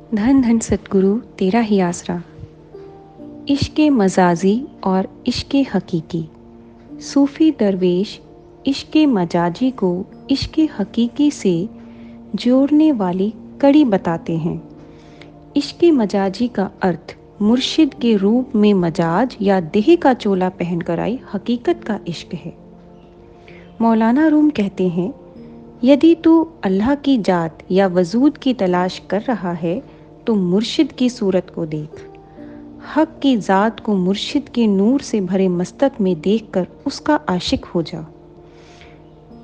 धन धन सतगुरु तेरा ही आसरा। इश्क़ मजाजी और इश्क़ हकीकी। सूफ़ी दरवेश इश्क़ मजाजी को इश्क़ हकीकी से जोड़ने वाली कड़ी बताते हैं। इश्क़ मजाजी का अर्थ मुर्शिद के रूप में मजाज या देह का चोला पहनकर आई हकीकत का इश्क़ है। मौलाना रूम कहते हैं, यदि तू अल्लाह की जात या वजूद की तलाश कर रहा है तो मुर्शिद की सूरत को देख। हक की ज़ात को मुर्शिद के नूर से भरे मस्तक में देखकर उसका आशिक हो जा।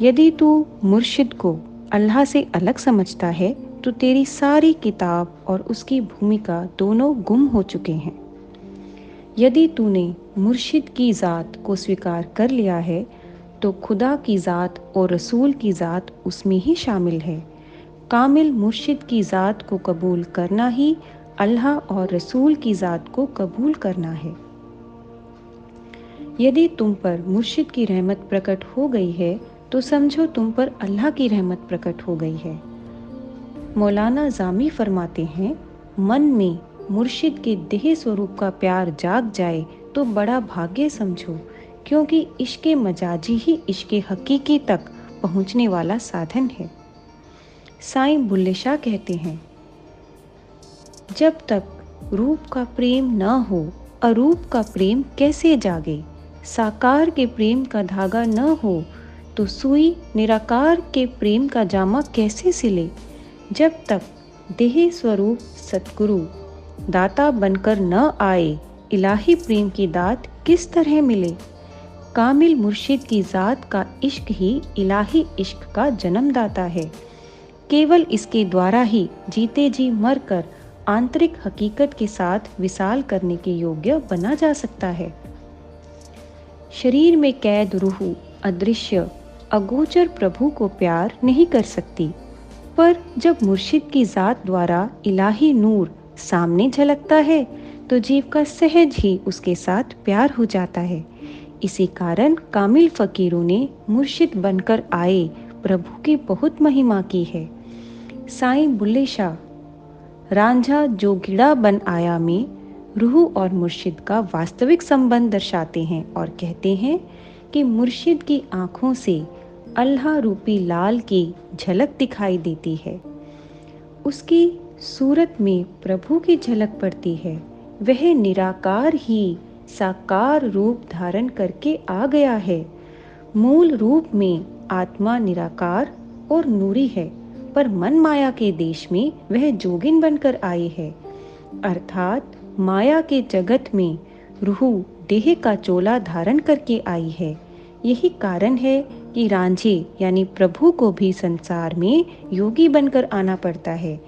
यदि तू मुर्शिद को अल्लाह से अलग समझता है तो तेरी सारी किताब और उसकी भूमिका दोनों गुम हो चुके हैं। यदि तूने मुर्शिद की ज़ात को स्वीकार कर लिया है तो खुदा की ज़ात और रसूल की ज़ात उसमें ही शामिल है। कामिल मुर्शिद की ज़ात को कबूल करना ही अल्लाह और रसूल की ज़ात को कबूल करना है। यदि तुम पर मुर्शिद की रहमत प्रकट हो गई है तो समझो तुम पर अल्लाह की रहमत प्रकट हो गई है। मौलाना जामी फरमाते हैं, मन में मुर्शिद के देह स्वरूप का प्यार जाग जाए तो बड़ा भाग्य समझो, क्योंकि इश्क़ मजाजी ही इश्क़ हकीकी तक पहुँचने वाला साधन है। साईं बुल्ले शाह कहते हैं, जब तक रूप का प्रेम न हो अरूप का प्रेम कैसे जागे। साकार के प्रेम का धागा न हो तो सुई निराकार के प्रेम का जामा कैसे सिले। जब तक देह स्वरूप सतगुरु दाता बनकर न आए इलाही प्रेम की दात किस तरह मिले। कामिल मुर्शिद की ज़ात का इश्क ही इलाही इश्क का जन्मदाता है। केवल इसके द्वारा ही जीते जी मर कर आंतरिक हकीकत के साथ विसाल करने के योग्य बना जा सकता है। शरीर में कैद रूह अदृश्य अगोचर प्रभु को प्यार नहीं कर सकती, पर जब मुर्शिद की ज़ात द्वारा इलाही नूर सामने झलकता है तो जीव का सहज ही उसके साथ प्यार हो जाता है। इसी कारण कामिल फ़कीरों ने मुर्शिद बनकर आए प्रभु की बहुत महिमा की है। साईं बुल्ले शाह रांझा जोगिड़ा बन आया में रूह और मुर्शिद का वास्तविक संबंध दर्शाते हैं और कहते हैं कि मुर्शिद की आँखों से अल्लाह रूपी लाल की झलक दिखाई देती है। उसकी सूरत में प्रभु की झलक पड़ती है। वह निराकार ही साकार रूप धारण करके आ गया है। मूल रूप में आत्मा निराकार और नूरी है, पर मन माया के देश में वह जोगिन बनकर आई है। अर्थात माया के जगत में रूह देह का चोला धारण करके आई है। यही कारण है कि रांझे यानी प्रभु को भी संसार में योगी बनकर आना पड़ता है।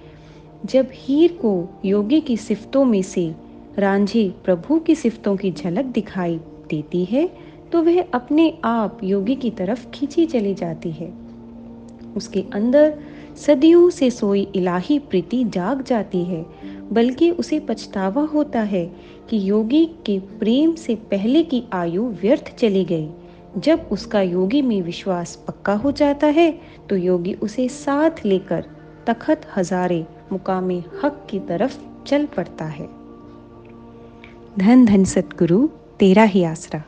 जब हीर को योगी की सिफ्तों में से रांझे प्रभु की सिफ्तों की झलक दिखाई देती है तो वह अपने आप योगी की तरफ खींची चली जाती है। उसके अंदर सदियों से सोई इलाही प्रीति जाग जाती है, बल्कि उसे पछतावा होता है कि योगी के प्रेम से पहले की आयु व्यर्थ चली गई। जब उसका योगी में विश्वास पक्का हो जाता है तो योगी उसे साथ लेकर तखत हजारे मुकामे हक की तरफ चल पड़ता है। धन धन सतगुरु तेरा ही आसरा।